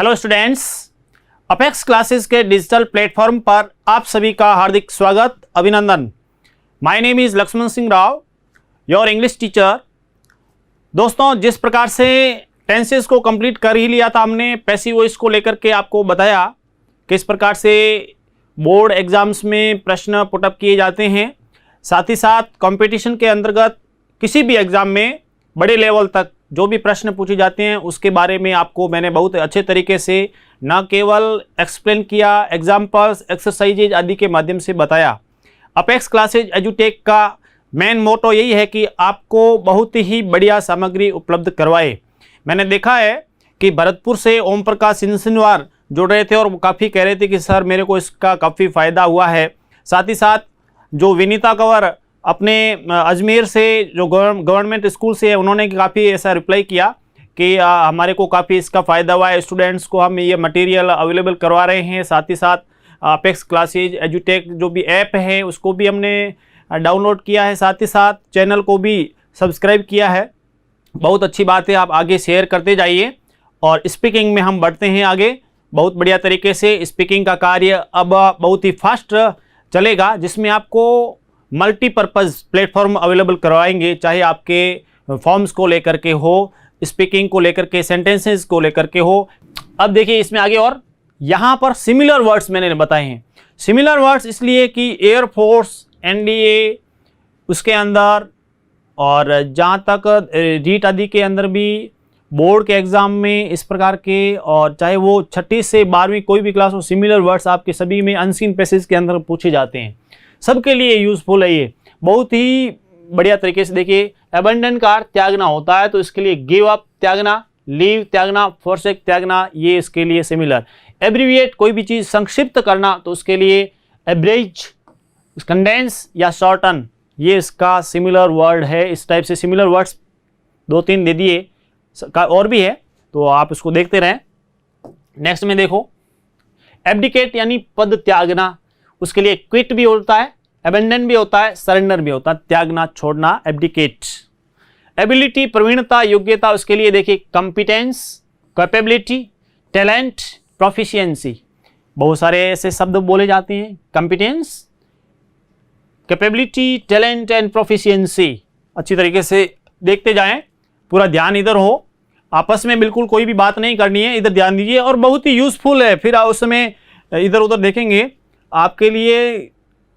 Hello students, apex classes के digital platform पर आप सभी का हार्दिक स्वागत, अभिनंदन। My name is Lakshman Singh Rao, your English teacher. दोस्तों, जिस प्रकार से टेंसेस को कंप्लीट कर ही लिया था हमने, पैसिव वॉइस को लेकर के आपको बताया किस प्रकार से बोर्ड एग्जाम्स में प्रश्न पुटअप किए जाते हैं। साथ ही साथ कंपटीशन के अंतर्गत किसी भी एग्ज़ाम में बड़े लेवल तक जो भी प्रश्न पूछे जाते हैं उसके बारे में आपको मैंने बहुत अच्छे तरीके से न केवल एक्सप्लेन किया, एग्जाम्पल्स, एक्सरसाइजेज आदि के माध्यम से बताया। अपेक्स क्लासेज एजुटेक का मेन मोटो यही है कि आपको बहुत ही बढ़िया सामग्री उपलब्ध करवाए। मैंने देखा है कि भरतपुर से ओम प्रकाश सिंहवार जुड़ रहे थे और काफ़ी कह रहे थे कि सर मेरे को इसका काफ़ी फ़ायदा हुआ है। साथ ही साथ जो विनीता कंवर अपने अजमेर से जो गवर्नमेंट स्कूल से है, उन्होंने काफ़ी ऐसा रिप्लाई किया कि हमारे को काफ़ी इसका फ़ायदा हुआ है, स्टूडेंट्स को हम ये मटेरियल अवेलेबल करवा रहे हैं। साथ ही साथ अपेक्स क्लासेज एजुटेक जो भी ऐप है उसको भी हमने डाउनलोड किया है, साथ ही साथ चैनल को भी सब्सक्राइब किया है। बहुत अच्छी बात है, आप आगे शेयर करते जाइए। और स्पीकिंग में हम बढ़ते हैं आगे बहुत बढ़िया तरीके से। स्पीकिंग का कार्य अब बहुत ही फास्ट चलेगा, जिसमें आपको मल्टीपर्पज़ प्लेटफॉर्म अवेलेबल करवाएंगे, चाहे आपके फॉर्म्स को लेकर के हो, स्पीकिंग को लेकर के, सेंटेंसेस को लेकर के हो। अब देखिए इसमें आगे, और यहाँ पर सिमिलर वर्ड्स मैंने बताए हैं। सिमिलर वर्ड्स इसलिए कि एयरफोर्स, एनडीए उसके अंदर, और जहाँ तक रीट आदि के अंदर भी बोर्ड के एग्ज़ाम में इस प्रकार के, और चाहे वो 6ठी से 12वीं कोई भी क्लास हो, सिमिलर वर्ड्स आपके सभी में अनसीन पैसेज के अंदर पूछे जाते हैं। सबके लिए यूज़फुल है ये, बहुत ही बढ़िया तरीके से। देखिए, अबंडन का अर्थ त्यागना होता है, तो इसके लिए गिव अप त्यागना, लीव त्यागना, फॉरसेक त्यागना, ये इसके लिए सिमिलर। एब्रीविएट कोई भी चीज़ संक्षिप्त करना, तो उसके लिए एब्रेज, कंडेंस या शॉर्टन, ये इसका सिमिलर वर्ड है। इस टाइप से सिमिलर वर्ड्स 2-3 दे दिए, और भी है तो आप इसको देखते रहें। नेक्स्ट में देखो, एब्डिकेट यानी पद त्यागना, उसके लिए क्विट भी होता है, अबेंडन भी होता है, सरेंडर भी होता है, त्यागना, छोड़ना, एब्डिकेट। एबिलिटी प्रवीणता, योग्यता, उसके लिए देखिए कॉम्पिटेंस, कैपेबिलिटी, टैलेंट, प्रोफिशिएंसी, बहुत सारे ऐसे शब्द बोले जाते हैं। Competence, capability, talent and proficiency, अच्छी तरीके से देखते जाएं, पूरा ध्यान इधर हो, आपस में बिल्कुल कोई भी बात नहीं करनी है, इधर ध्यान दीजिए। और बहुत ही यूजफुल है, फिर उस समय इधर उधर देखेंगे, आपके लिए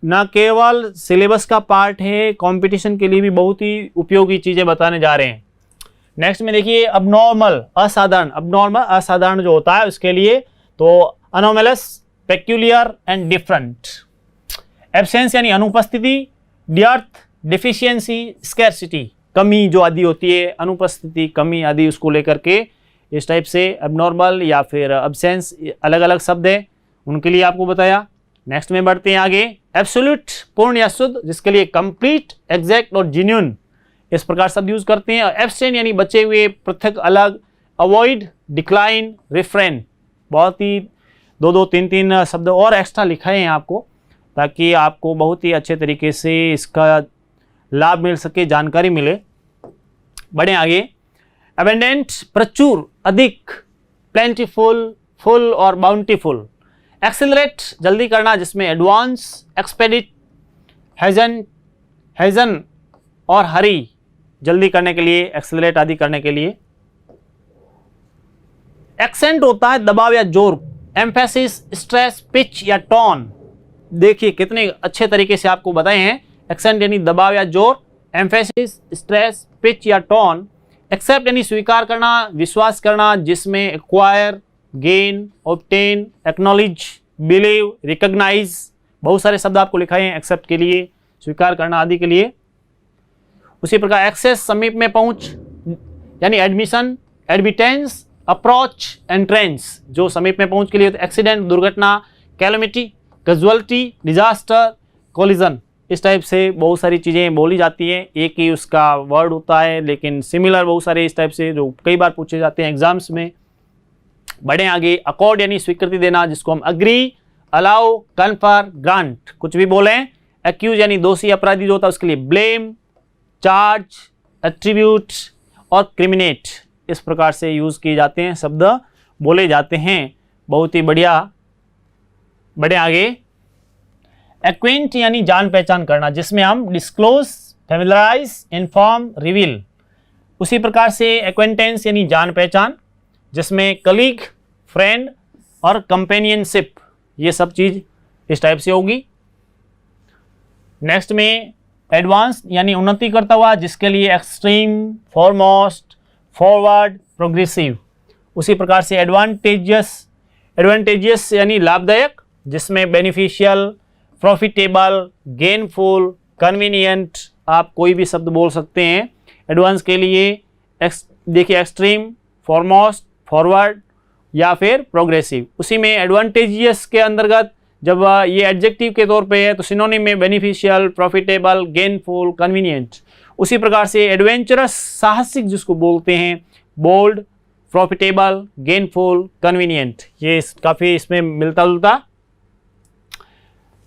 न केवल सिलेबस का पार्ट है, कंपटीशन के लिए भी बहुत ही उपयोगी चीज़ें बताने जा रहे हैं। नेक्स्ट में देखिए, अबनॉर्मल, असाधारण। अबनॉर्मल असाधारण जो होता है उसके लिए तो anomalous, peculiar and different. Absence यानी अनुपस्थिति, डियर्थ, डिफिशियंसी, स्कैरसिटी, कमी जो आदि होती है, अनुपस्थिति, कमी आदि, उसको लेकर के इस टाइप से अबनॉर्मल या फिर एब्सेंस, अलग अलग शब्द है, उनके लिए आपको बताया। नेक्स्ट में बढ़ते हैं आगे, एब्सोल्यूट पूर्ण या शुद्ध, जिसके लिए कंप्लीट, एग्जैक्ट और जेन्युइन, इस प्रकार शब्द यूज करते हैं। एब्स्टेन यानी बचे हुए, पृथक, अलग। अवॉइड, डिक्लाइन, रिफ्रेन, बहुत ही 2-2, 3-3 शब्द और एक्स्ट्रा लिखाए हैं आपको, ताकि आपको बहुत ही अच्छे तरीके से इसका लाभ मिल सके, जानकारी मिले। बढ़े आगे, अबेंडेंट प्रचुर, अधिक, प्लेंटीफुल, फुल और बाउंटीफुल। एक्सेलरेट जल्दी करना, जिसमें एडवांस, एक्सपेडिट, हेजन और हरी, जल्दी करने के लिए, एक्सेलरेट आदि करने के लिए। एक्सेंट होता है दबाव या जोर, एम्फेसिस, स्ट्रेस, पिच या टोन। देखिए कितने अच्छे तरीके से आपको बताए हैं। एक्सेंट यानी दबाव या जोर, एम्फेसिस, स्ट्रेस, पिच या टोन। एक्सेप्ट यानी स्वीकार करना, विश्वास करना, जिसमें acquire, gain, obtain, acknowledge, believe, recognise, बहुत सारे शब्द आपको लिखाए हैं एक्सेप्ट के लिए, स्वीकार करना आदि के लिए। उसी प्रकार एक्सेस, समीप में पहुंच, यानी एडमिशन, एडमिटेंस, अप्रोच, एंट्रेंस, जो समीप में पहुंच के लिए। एक्सीडेंट, दुर्घटना, कैलेमिटी, कैजुअलिटी, डिजास्टर, कोलिजन, इस टाइप से बहुत सारी चीज़ें बोली जाती हैं। एक ही उसका वर्ड होता है, लेकिन सिमिलर बहुत सारे इस टाइप से जो कई बार पूछे जाते हैं एग्जाम्स में। बढ़े आगे, अकॉर्ड यानी स्वीकृति देना, जिसको हम अग्री, अलाउ, कन्फर, ग्रांट, कुछ भी बोलें। एक्यूज यानी दोषी, अपराधी जो होता है उसके लिए ब्लेम, चार्ज, एट्रीब्यूट और क्रिमिनेट, इस प्रकार से यूज किए जाते हैं शब्द। बोले जाते हैं। बहुत ही बढ़िया। बढ़े आगे। एक्वेंट यानी जान पहचान करना, जिसमें हम डिस्क्लोज, फैमिलराइज, इन्फॉर्म, रिवील। उसी प्रकार से एक्वेंटेंस यानी जान पहचान, जिसमें कलीग, फ्रेंड और कंपेनियनशिप, ये सब चीज इस टाइप से होगी। नेक्स्ट में एडवांस यानी उन्नति करता हुआ, जिसके लिए एक्सट्रीम, फॉरमोस्ट, फॉरवर्ड, प्रोग्रेसिव। उसी प्रकार से एडवांटेजियस यानी लाभदायक, जिसमें बेनिफिशियल, प्रॉफिटेबल, गेनफुल, कन्वीनियंट, आप कोई भी शब्द बोल सकते हैं। एडवांस के लिए देखिए एक्सट्रीम, फॉरमोस्ट, फॉरवर्ड या फिर प्रोग्रेसिव। उसी में एडवांटेजियस के अंतर्गत जब ये एडजेक्टिव के तौर पे है तो सिनोनिम में बेनिफिशियल, प्रॉफिटेबल, गेनफुल, कन्वीनियंट। उसी प्रकार से एडवेंचरस, साहसिक जिसको बोलते हैं, बोल्ड, प्रॉफिटेबल, गेनफुल, कन्वीनियंट, ये काफ़ी इसमें मिलता जुलता।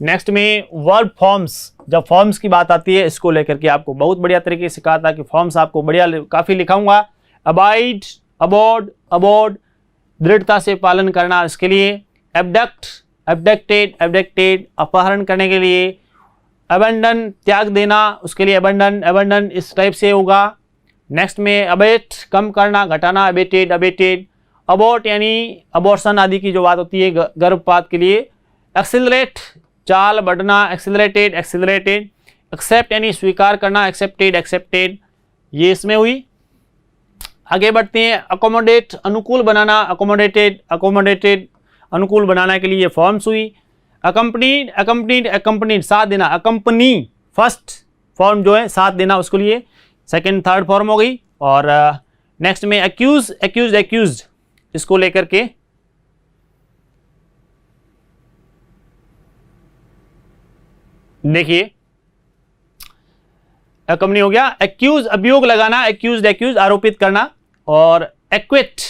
नेक्स्ट में वर्ब फॉर्म्स, जब फॉर्म्स की बात आती है इसको लेकर के आपको बहुत बढ़िया तरीके से कहा था कि फॉर्म्स आपको बढ़िया काफ़ी लिखाऊंगा। अबाइड, अबॉर्ड, अबॉर्ड, दृढ़ता से पालन करना, इसके लिए एबडक्ट, एबडक्टेड, एबडक्टेड, अपहरण करने के लिए। अबंडन, त्याग देना, उसके लिए अबंडन, अबंडन इस टाइप से होगा। नेक्स्ट में अबेट, कम करना, घटाना, अबेटेड, अबेटेड। अबॉर्ट यानी अबॉर्शन आदि की जो बात होती है गर्भपात के लिए। एक्सिलरेट, चाल बढ़ना, एक्सिलरेटेड, एक्सिलरेटेड। एक्सेप्ट यानी स्वीकार करना, एक्सेप्टेड, एक्सेप्टेड, ये इसमें हुई। आगे बढ़ते हैं। अकोमोडेट, अनुकूल बनाना, अकोमोडेटेड, अकोमोडेटेड, अनुकूल बनाने के लिए फॉर्म्स हुई। अकम्पनीड, अकम्पनीड, अकम्पनीड, साथ देना, अकम्पनी फर्स्ट फॉर्म जो है साथ देना, उसके लिए सेकंड थर्ड फॉर्म हो गई। और नेक्स्ट में एक्यूज, एक्यूज, एक्यूज, इसको लेकर के देखिए कंपनी हो गया। एक्यूज, अभियोग लगाना, एक्यूज, एक्यूज, आरोपित करना। और एक्विट,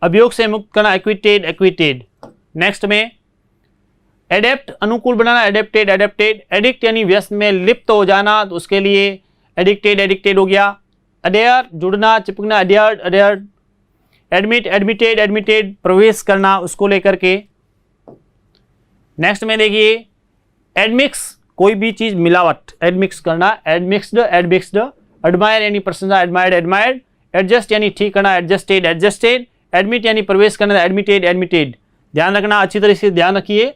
अभियोग से मुक्त करना, एक्विटेड, एक्विटेड। नेक्स्ट में एडेप्ट, अनुकूल बनाना, एडेप्टेड, एडेप्टेड। एडिक्ट यानी व्यसन में लिप्त हो जाना, तो उसके लिए एडिक्टेड, एडिक्टेड हो गया। अडेयर, जुड़ना, चिपकना, अडेयर्ड, अडेयर्ड। एडमिट, एडमिटेड, एडमिटेड, प्रवेश करना, उसको लेकर के। नेक्स्ट में देखिए एडमिक्स, कोई भी चीज मिलावट, एडमिक्स करना, एडमिक्स्ड, एडमिक्स्ड। एडमायर यानी प्रशंसा, एडमायर्ड, एडमायर्ड। एडजस्ट यानी ठीक करना, एडजस्टेड, एडजस्टेड। एडमिट यानी प्रवेश करना, एडमिटेड, एडमिटेड। ध्यान रखना, अच्छी तरह से ध्यान रखिए।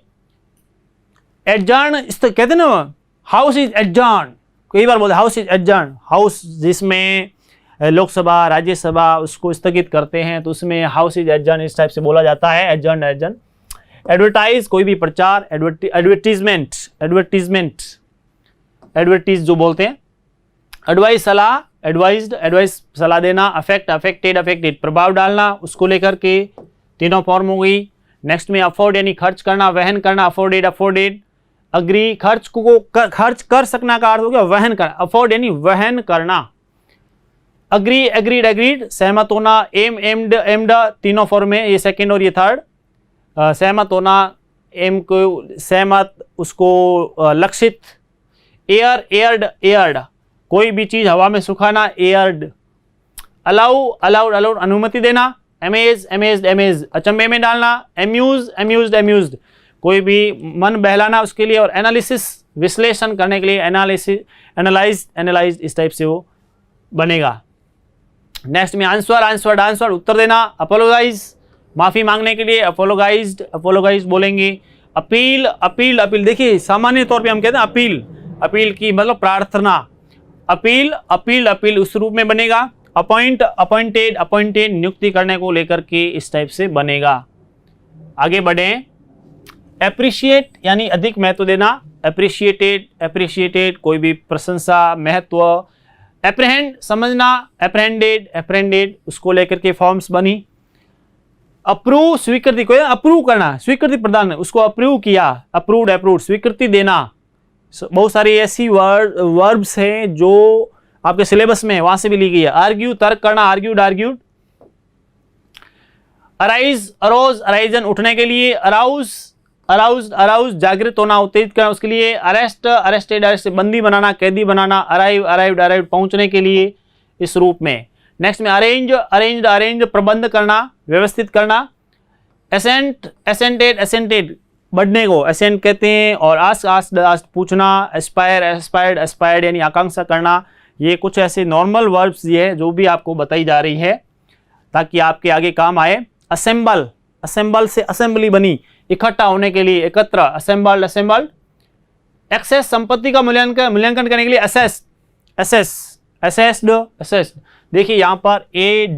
एडजर्न, इस तो कहते हैं ना, हाउस इज एडजर्न, कई बार बोलते हाउस इज एडजर्न। हाउस जिसमें लोकसभा, राज्यसभा उसको स्थगित करते हैं तो उसमें हाउस इज एडजर्न इस टाइप से बोला जाता है, एडजर्न, एडजर्न। एडवर्टाइज, कोई भी प्रचार, एडवर्टीजमेंट, एडवर्टीजमेंट, एडवर्टीज जो बोलते हैं। एडवाइज, सलाह, एडवाइज्ड, एडवाइस सलाह देना। अफेक्ट, अफेक्टेड, अफेक्टेड, प्रभाव डालना, उसको लेकर के तीनों फॉर्म हो गई। नेक्स्ट में अफोर्ड यानी खर्च करना, वहन करना, अफोर्डेड, अफोर्डेड। अग्री, खर्च को खर्च कर सकना का अर्थ हो गया वहन करना, अफोर्ड यानी वहन करना। अग्री, एग्रीड, एग्रीड, सहमत होना। एम, एम्ड, एम्ड, तीनों फॉर्म है, ये सेकंड और ये थर्ड। सहमत होना, एम को सहमत, उसको लक्षित। एयर, एयर्ड, एयर्ड, कोई भी चीज हवा में सुखाना, एयर्ड। अलाउ, अलाउड, अलाउड, अनुमति देना। अमेज, अमेज्ड, अमेज, अचंभे में डालना। एम्यूज, अम्यूज्ड, अम्यूज्ड, कोई भी मन बहलाना उसके लिए। और एनालिसिस, विश्लेषण करने के लिए, एनालिसिस, एनालाइज, एनालाइज, इस टाइप से वो बनेगा। नेक्स्ट में आंसर, आंसर्ड, आंसर, उत्तर देना। अपोलोजाइज, माफी मांगने के लिए, अपोलोगाइज्ड, अपोलोगाइज बोलेंगे। अपील, अपील, अपील, देखिए सामान्य तौर पे हम कहते हैं अपील, अपील की मतलब प्रार्थना। अपील, अपील, अपील उस रूप में बनेगा। अपॉइंट, अपॉइंटेड, अपॉइंटेड, नियुक्ति करने को लेकर के इस टाइप से बनेगा। आगे बढ़े। एप्रिशिएट यानी अधिक महत्व देना, एप्रिशिएटेड, एप्रिशिएटेड, कोई भी प्रशंसा, महत्व। एप्रहेंड, समझना, एप्रहेंडेड, एप्रहेंडेड, उसको लेकर के फॉर्म्स बनी। अप्रूव, स्वीकृति, कोई अप्रूव करना, स्वीकृति प्रदान, उसको अप्रूव किया, अप्रूव्ड, अप्रूव्ड, स्वीकृति देना। बहुत सारी ऐसी वर्ब्स हैं जो आपके सिलेबस में है, वहां से भी ली गई है। आर्ग्यू, तर्क करना, argued, argued. Arise, arose, arisen, उठने के लिए। अराउज, अराउज, अराउज, जागृत होना, उत्तेजित करना, उसके लिए। अरेस्ट, अरेस्टेड, अरेस्ट, बंदी बनाना, कैदी बनाना। अराइव, अराइव्ड, अराइव्ड, पहुंचने के लिए इस रूप में। नेक्स्ट में अरेंज, अरेंज्ड, अरेंज, प्रबंध करना, व्यवस्थित करना। एसेंटेड बढ़ने को एसेंट कहते हैं, और आस्ट पूछना, एस्पायर्ड यानी आकांक्षा करना। ये कुछ ऐसे नॉर्मल वर्ब्स ये जो भी आपको बताई जा रही है ताकि आपके आगे काम आए। असेंबल से असेंबली बनी, इकट्ठा होने के लिए, एकत्र, असेंबल्ड। एक्सेस संपत्ति का मूल्यांकन करने के लिए असेस्ड। देखिए यहाँ पर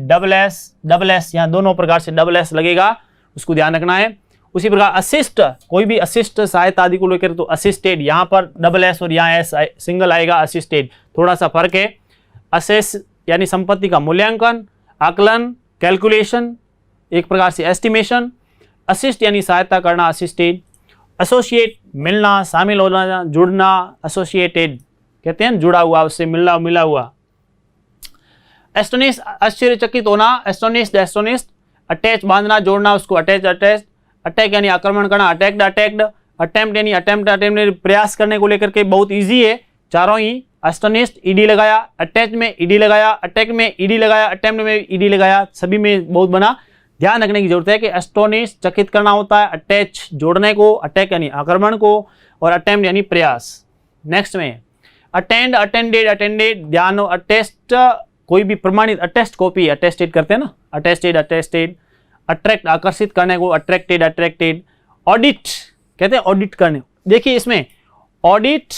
डबल एस यहाँ दोनों प्रकार से डबल एस लगेगा, उसको ध्यान रखना है। उसी प्रकार असिस्ट, कोई भी असिस्ट सहायता आदि को लेकर तो असिस्टेड, यहाँ पर डबल एस और यहाँ एस सिंगल आएगा, असिस्टेड, थोड़ा सा फर्क है। असेस यानी संपत्ति का मूल्यांकन, आकलन, कैलकुलेशन, एक प्रकार से एस्टिमेशन। असिस्ट यानी सहायता करना, असिस्टेड। एसोसिएट मिलना, शामिल होना, जुड़ना, एसोसिएटेड कहते हैं जुड़ा हुआ, उससे मिला हुआ। एस्टोनिश आश्चर्यचकित होना, एस्टोनिश्ड। अटैच बांधना, जोड़ना, उसको अटैक यानी आक्रमण करना, अटैक्ड। अटेम्प्ट यानी अटेम्प्ट प्रयास करने को लेकर के बहुत इजी है चारों ही। एस्टोनिश्ड ईडी लगाया, अटैच में ईडी लगाया, अटैक में ईडी लगाया, अटेम्प्ट में ईडी लगाया, सभी में बहुत बना। ध्यान रखने की जरूरत है कि एस्टोनिश चकित करना होता है, अटैच जोड़ने को, अटैक यानी आक्रमण को, और अटेम्प्ट यानी प्रयास। नेक्स्ट में अटेंडेड ध्यान हो, अटेस्ट कोई भी प्रमाणित, अटेस्ट कॉपी, अटेस्टेड करते हैं ना, अटेस्टेड। अट्रैक्ट आकर्षित करने को, अट्रैक्टेड। ऑडिट कहते हैं ऑडिट करने। देखिए इसमें ऑडिट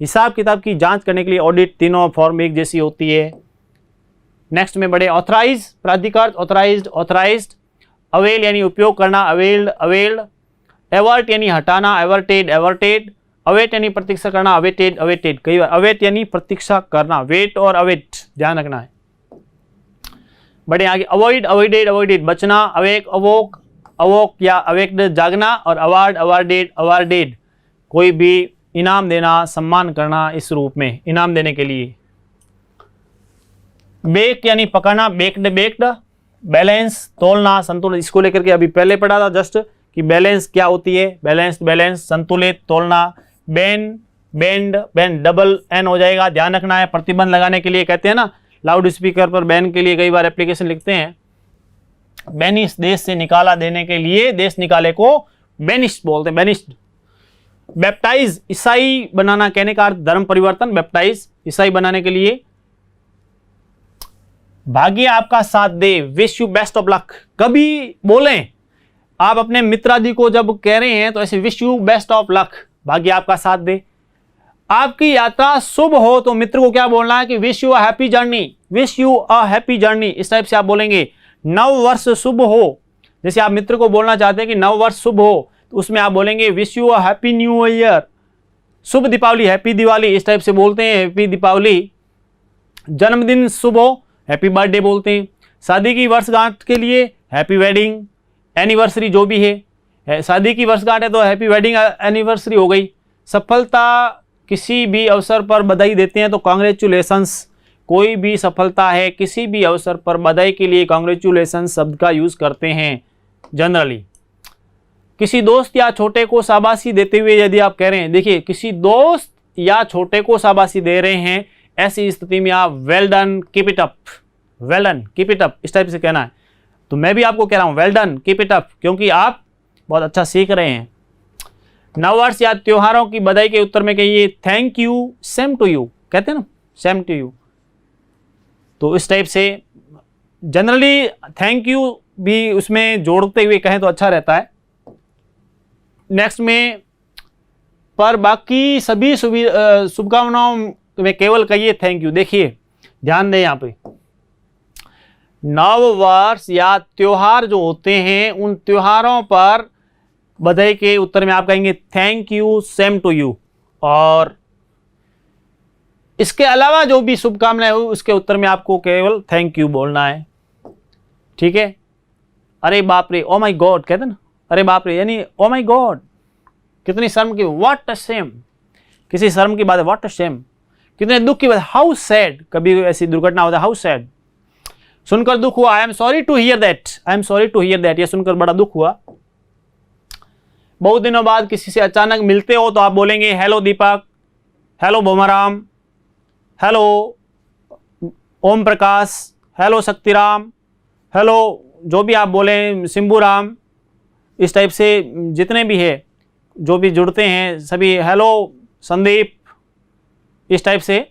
हिसाब किताब की जांच करने के लिए ऑडिट, तीनों फॉर्म एक जैसी होती है। नेक्स्ट में बड़े ऑथराइज प्राधिकार, ऑथराइज्ड। अवेल यानी उपयोग करना, अवेल्ड। एवर्ट यानी हटाना, एवर्टेड। अवेट यानी प्रतीक्षा करना, अवेटेड। कई बार अवेट यानी प्रतीक्षा करना, वेट और अवेट ध्यान रखना है। बड़े आगे अवॉइडेड बचना, अवोक या अवेक्ड जागना, और अवार्डेड कोई भी इनाम देना, सम्मान करना, इस रूप में इनाम देने के लिए। बेक यानी पकाना, बेक्ड। बैलेंस तोलना, संतुलित, इसको लेकर के अभी पहले पढ़ा था जस्ट कि बैलेंस क्या होती है, बैलेंस संतुलित, तोलना। बेंड डबल एन हो जाएगा, ध्यान रखना है। प्रतिबंध लगाने के लिए कहते हैं ना, लाउड स्पीकर पर बैन के लिए कई बार एप्लीकेशन लिखते हैं। बेनिश देश से निकाला, देने के लिए, देश निकाले को बेनिश्ड बोलते हैं, बेनिश्ड। बैप्टाइज ईसाई बनाना, कहने का अर्थ धर्म परिवर्तन, बैप्टाइज ईसाई बनाने के लिए। भाग्य आपका साथ दे, wish you best of luck, कभी बोलें आप अपने मित्र आदि को जब कह रहे हैं तो ऐसे wish you best of luck, भाग्य आपका साथ दे। आपकी यात्रा शुभ हो तो मित्र को क्या बोलना है कि wish you a happy journey, इस टाइप से आप बोलेंगे। नव वर्ष शुभ हो, जैसे आप मित्र को बोलना चाहते हैं कि नव वर्ष शुभ हो, तो उसमें आप बोलेंगे wish you a happy new year. शुभ दीपावली, हैप्पी दिवाली, इस टाइप से बोलते हैं, हैप्पी दीपावली। जन्मदिन शुभ हो, हैप्पी बर्थडे बोलते हैं। शादी की वर्षगांठ के लिए हैप्पी वेडिंग एनिवर्सरी, जो भी है शादी की वर्षगांठ है तो हैप्पी वेडिंग एनिवर्सरी हो गई। सफलता किसी भी अवसर पर बधाई देते हैं तो कॉन्ग्रेचुलेशंस, कोई भी सफलता है किसी भी अवसर पर बधाई के लिए कॉन्ग्रेचुलेशंस शब्द का यूज करते हैं जनरली। किसी दोस्त या छोटे को शाबाशी देते हुए यदि आप कह रहे हैं, देखिए किसी दोस्त या छोटे को शाबाशी दे रहे हैं, ऐसी स्थिति में आप well done keep it up, इस टाइप से कहना है। तो मैं भी आपको कह रहा हूं well done keep it up, क्योंकि आप बहुत अच्छा सीख रहे हैं। नववर्ष या त्योहारों की बधाई के उत्तर में कहिए thank you, same to you, कहते हैं ना, सेम टू यू। तो इस टाइप से जनरली थैंक यू भी उसमें जोड़ते हुए कहें तो अच्छा रहता है। नेक्स्ट में पर बाकी सभी शुभकामनाओं में केवल कहिए थैंक यू। देखिए ध्यान दें, यहाँ पे नव वर्ष या त्योहार जो होते हैं उन त्योहारों पर बधाई के उत्तर में आप कहेंगे thank you, same to you. और इसके अलावा जो भी शुभकामनाएं हुई उसके उत्तर में आपको केवल थैंक यू बोलना है, ठीक है। अरे बाप रे, ओ माय गॉड कहते ना, अरे बाप रे यानी ओ माय गॉड, कितनी शर्म की, व्हाट अ शेम, किसी शर्म की बात है, व्हाट अ शेम, कितने दुख की बात, हाउ सैड, कभी ऐसी दुर्घटना होता है, हाउ सैड, सुनकर दुख हुआ, I am sorry to hear that, ये सुनकर बड़ा दुख हुआ। बहुत दिनों बाद किसी से अचानक मिलते हो तो आप बोलेंगे हेलो दीपक, hello Bhomaram, hello Om Prakash, hello Shaktiram, hello जो भी आप बोलें, सिंबू राम, इस टाइप से जितने भी है जो भी जुड़ते हैं सभी, हेलो संदीप, इस टाइप से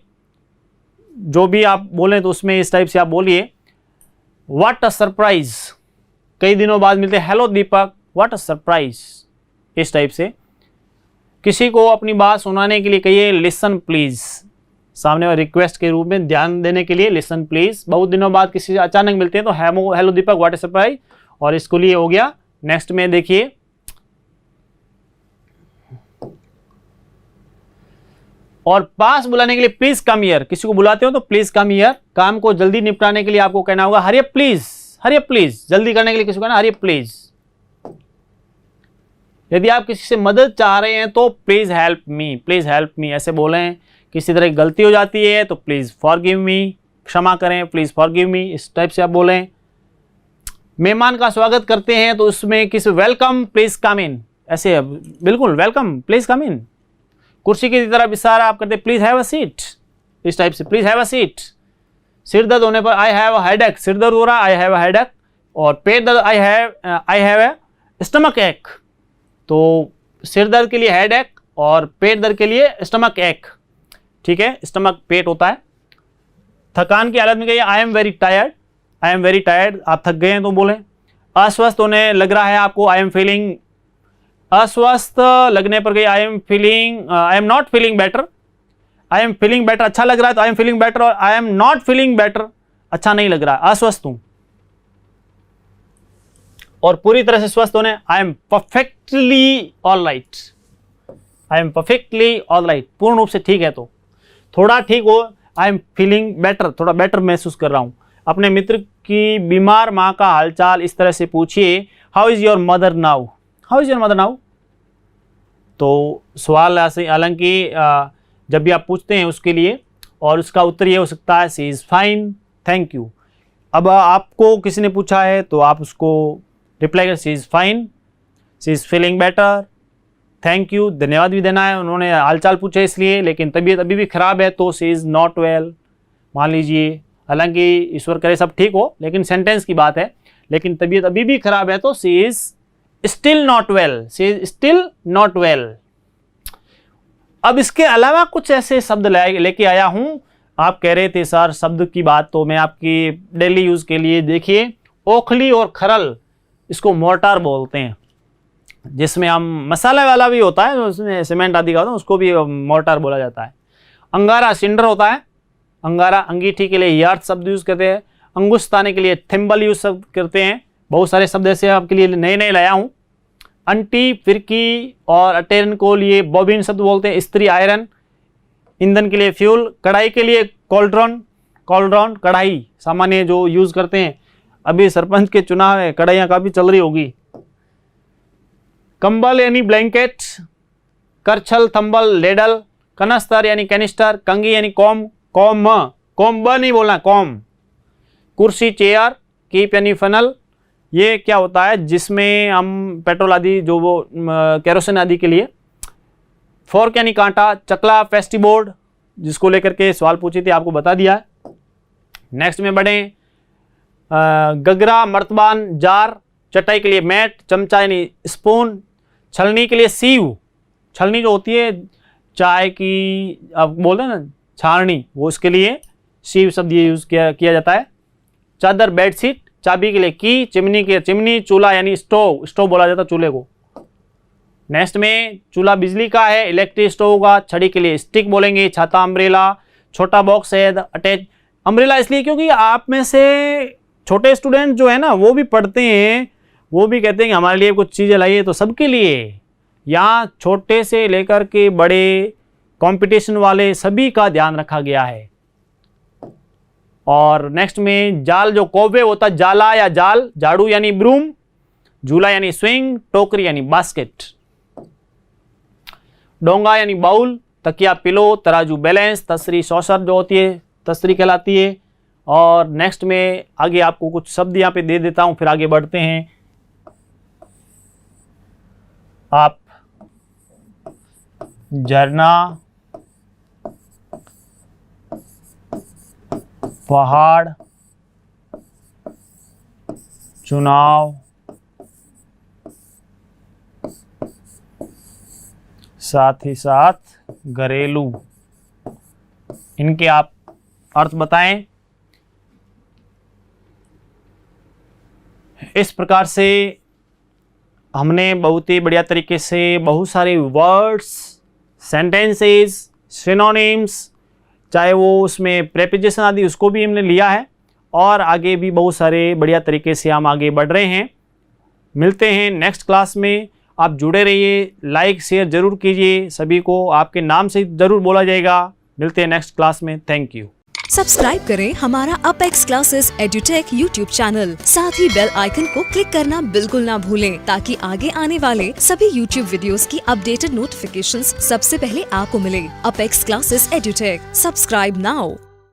जो भी आप बोलें तो उसमें इस टाइप से आप बोलिए। व्हाट अ सरप्राइज, कई दिनों बाद मिलते हैं, hello Deepak, what a surprise, इस टाइप से। किसी को अपनी बात सुनाने के लिए कहिए लिसन प्लीज, सामने वाले रिक्वेस्ट के रूप में ध्यान देने के लिए लिसन प्लीज। बहुत दिनों बाद किसी से अचानक मिलते हैं तो hello Deepak, what a surprise, और इसको लिए हो गया। नेक्स्ट में देखिए, और पास बुलाने के लिए प्लीज कम हियर, किसी को बुलाते हो तो प्लीज कम हियर। काम को जल्दी निपटाने के लिए आपको कहना होगा हरिये प्लीज, हरिये प्लीज, जल्दी करने के लिए किसी को कहना हरिये प्लीज। यदि आप किसी से मदद चाह रहे हैं तो please help me, please help me ऐसे बोलें। किसी तरह की गलती हो जाती है तो प्लीज फॉरगिव मी, क्षमा करें, प्लीज फॉरगिव मी, इस टाइप से आप बोलें। मेहमान का स्वागत करते हैं तो उसमें किसी वेलकम प्लीज कम इन, ऐसे बिल्कुल वेलकम प्लीज कम इन। कुर्सी की तरफ इशारा आप करते प्लीज हैव अ सीट, इस टाइप से प्लीज हैव अ सीट। सिर दर्द होने पर आई हैव अ हेडेक, सिर दर्द हो रहा आई हैव अ हेडेक। और पेट दर्द आई हैव अ स्टमक एक, तो सिर दर्द के लिए हेडेक और पेट दर्द के लिए स्टमक एक, ठीक है, स्टमक पेट होता है। थकान की हालत में कहिए I am very tired, I am very tired, आप थक गए हैं तो बोलें। अस्वस्थ होने लग रहा है आपको, आई एम फीलिंग, अस्वस्थ लगने पर कहिए I am not feeling better, I am feeling better, अच्छा लग रहा है तो आई एम फीलिंग बेटर, और I am not feeling better, अच्छा नहीं लग रहा है, अस्वस्थ हूं। और पूरी तरह से स्वस्थ होने I am perfectly all right, I am perfectly all right, पूर्ण रूप से ठीक है। तो थोड़ा ठीक हो, आई एम फीलिंग बेटर, थोड़ा बेटर महसूस कर रहा हूं। अपने मित्र की बीमार माँ का हालचाल इस तरह से पूछिए, how is your mother now, how is your mother now. तो सवाल ऐसे, हालांकि जब भी आप पूछते हैं उसके लिए, और उसका उत्तर ये हो सकता है सी इज फाइन, थैंक यू। अब आपको किसी ने पूछा है तो आप उसको रिप्लाई कर she is fine, she is feeling better, thank you, धन्यवाद भी देना है, उन्होंने हालचाल पूछे इसलिए, लेकिन तबीयत अभी भी खराब है तो सी इज नॉट वेल, मान लीजिए। हालांकि ईश्वर करे सब ठीक हो, लेकिन सेंटेंस की बात है, लेकिन तबीयत अभी भी खराब है तो she is still not well, she is still not well. अब इसके अलावा कुछ ऐसे शब्द लेके आया हूं। आप कह रहे थे सर शब्द की बात, तो मैं आपकी डेली यूज के लिए, देखिए ओखली और खरल, इसको मोर्टार बोलते हैं, जिसमें हम मसाला वाला भी होता है, उसमें सीमेंट आदि का होता है, उसको भी मोर्टार बोला जाता है। अंगारा सिंडर होता है, अंगारा अंगीठी के लिए यार्ड शब्द यूज करते हैं, अंगुस्ताने के लिए थिम्बल यूज करते हैं। बहुत सारे शब्द ऐसे आपके लिए नए नए लाया हूं। अंटी, फिरकी और अटेरन को लिए बॉबिन शब्द बोलते हैं। स्त्री आयरन, ईंधन के लिए फ्यूल, कढ़ाई के लिए कॉल्ड्रॉन, कॉल्ड्रॉन कढ़ाई सामान्य जो यूज करते हैं। अभी सरपंच के चुनाव है, कढ़ाइयाँ काफी चल रही होगी। कंबल यानी ब्लैंकेट, करछल, थंबल, लेडल, कनस्तर यानी कैनिस्टर, कंगी यानी कॉम, कॉम्ब नहीं बोलना, कॉम। कुर्सी चेयर, कीप यानी फनल, ये क्या होता है जिसमें हम पेट्रोल आदि जो वो केरोसिन आदि के लिए। फोर्क यानी कांटा, चकला, फेस्टिबोर्ड, जिसको लेकर के सवाल पूछे थे आपको बता दिया है। नेक्स्ट में बढ़े, गगरा, मर्तबान, जार, चटाई के लिए मैट, चमचा यानी स्पून, छलनी के लिए सीव, छलनी जो होती है चाय की आप बोलते हैं ना छाननी, वो इसके लिए सीव शब्द ये यूज किया जाता है। चादर बेडशीट, चाबी के लिए की, चिमनी के चिमनी, चूल्हा यानी स्टोव, स्टोव बोला जाता है चूल्हे को। नेक्स्ट में चूल्हा बिजली का है, इलेक्ट्रिक स्टोव होगा। छड़ी के लिए स्टिक बोलेंगे। छाता अम्ब्रेला, छोटा बॉक्स है अटैच। अम्ब्रेला इसलिए क्योंकि आप में से छोटे स्टूडेंट जो है ना वो भी पढ़ते हैं, वो भी कहते हैं कि हमारे लिए कुछ चीज़ें लाइए, तो सबके लिए यहाँ छोटे से लेकर के बड़े कंपटीशन वाले सभी का ध्यान रखा गया है। और नेक्स्ट में जाल जो कौवे होता है, जाला या जाल, झाड़ू यानी ब्रूम, झूला यानी स्विंग, टोकरी यानी बास्केट, डोंगा यानी बाउल, तकिया पिलो, तराजू बैलेंस, तसरी सॉसर जो होती है तसरी कहलाती है। और नेक्स्ट में आगे आपको कुछ शब्द यहाँ पे दे देता हूं, फिर आगे बढ़ते हैं। आप झरना, पहाड़, चुनाव, साथ ही साथ घरेलू, इनके आप अर्थ बताएं। इस प्रकार से हमने बहुत ही बढ़िया तरीके से बहुत सारे वर्ड्स, सेंटेंसेस, सिनोनिम्स, चाहे वो उसमें प्रेपोजिशन आदि, उसको भी हमने लिया है और आगे भी बहुत सारे बढ़िया तरीके से हम आगे बढ़ रहे हैं। मिलते हैं नेक्स्ट क्लास में। आप जुड़े रहिए, लाइक शेयर जरूर कीजिए, सभी को आपके नाम से जरूर बोला जाएगा। मिलते हैं नेक्स्ट क्लास में। Thank you. सब्सक्राइब करें हमारा apex classes edutech YouTube channel, साथ ही बेल आइकन को क्लिक करना बिल्कुल ना भूलें ताकि आगे आने वाले सभी यूट्यूब वीडियोस की अपडेटेड नोटिफिकेशंस सबसे पहले आपको मिले। Apex classes edutech, subscribe now.